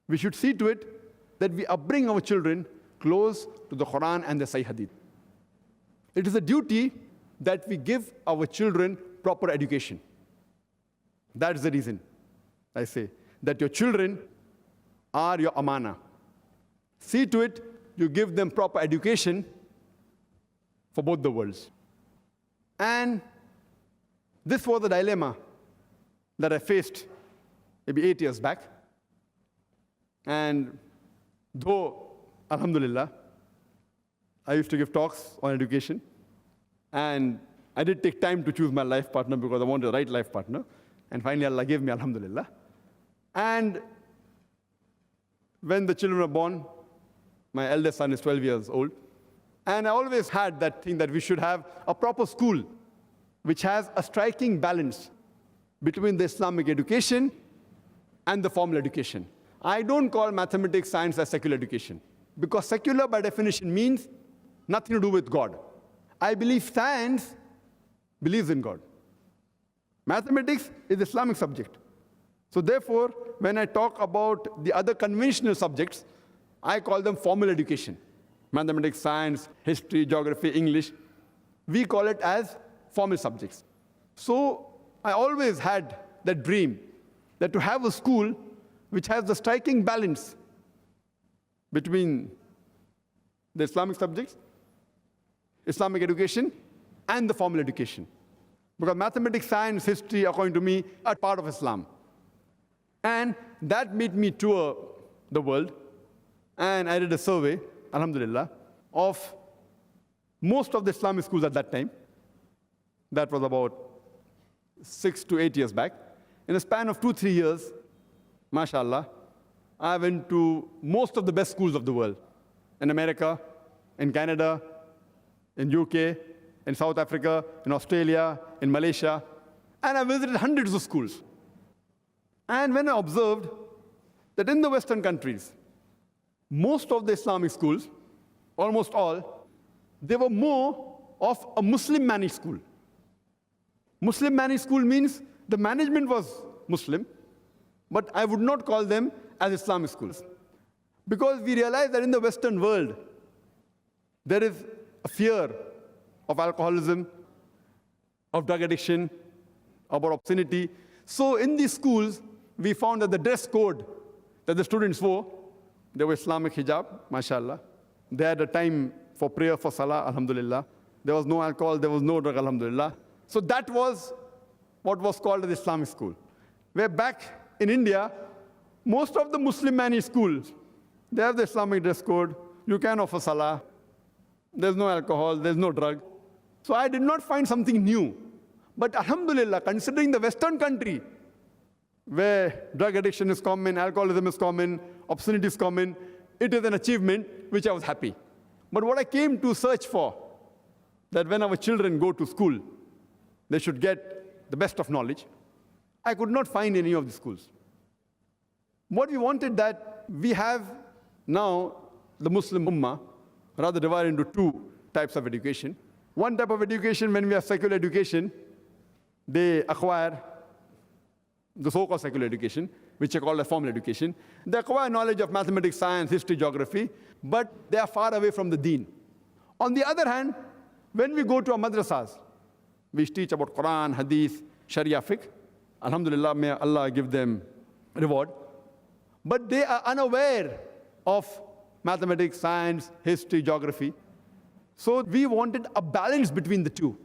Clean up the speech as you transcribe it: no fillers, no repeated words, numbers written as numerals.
We should see to it that we upbring our children close to the Qur'an and the Sahih Hadith. It is a duty that we give our children proper education. That's the reason I say that your children are your Amana. See to it you give them proper education for both the worlds. And this was the dilemma that I faced maybe 8 years back. And though, Alhamdulillah, I used to give talks on education, and I did take time to choose my life partner because I wanted the right life partner. And finally, Allah gave me, Alhamdulillah. And when the children were born, my eldest son is 12 years old, and I always had that thing that we should have a proper school which has a striking balance between the Islamic education and the formal education. I don't call mathematics, science as secular education, because secular by definition means nothing to do with God. I believe science believes in God. Mathematics is Islamic subject. So therefore, when I talk about the other conventional subjects, I call them formal education. Mathematics, science, history, geography, English, we call it as formal subjects. So I always had that dream that to have a school which has the striking balance between the Islamic subjects, Islamic education, and the formal education. Because mathematics, science, history, according to me, are part of Islam. And that made me tour the world, and I did a survey, Alhamdulillah, of most of the Islamic schools at that time. That was about 6 to 8 years back. In a span of 2-3 years, MashaAllah, I went to most of the best schools of the world. In America, in Canada, in UK, in South Africa, in Australia, in Malaysia, and I visited hundreds of schools. And when I observed that in the Western countries, most of the Islamic schools, almost all, they were more of a Muslim-managed school. Muslim-managed school means the management was Muslim, but I would not call them as Islamic schools. Because we realize that in the Western world, there is a fear of alcoholism, of drug addiction, about obscenity. So in these schools, we found that the dress code that the students wore, they were Islamic Hijaab, MashaAllah. They had a time for prayer, for Salaah, Alhamdulillah. There was no alcohol, there was no drug, Alhamdulillah. So that was what was called the Islamic school. Where back in India, most of the Muslim-managed schools, they have the Islamic dress code. You can offer Salaah. There's no alcohol, there's no drug. So I did not find something new. But Alhamdulillah, considering the Western country, where drug addiction is common, alcoholism is common, obscenity is common, it is an achievement which I was happy. But what I came to search for, that when our children go to school, they should get the best of knowledge, I could not find any of the schools. What we wanted that we have now the Muslim Ummah, rather divided into two types of education. One type of education, when we have secular education, they acquire the so-called secular education, which are called a formal education. They acquire knowledge of mathematics, science, history, geography, but they are far away from the deen. On the other hand, when we go to our madrasas, we teach about Qur'an, Hadith, Sharia, Fiqh. Alhamdulillah, may Allah give them reward. But they are unaware of mathematics, science, history, geography. So we wanted a balance between the two.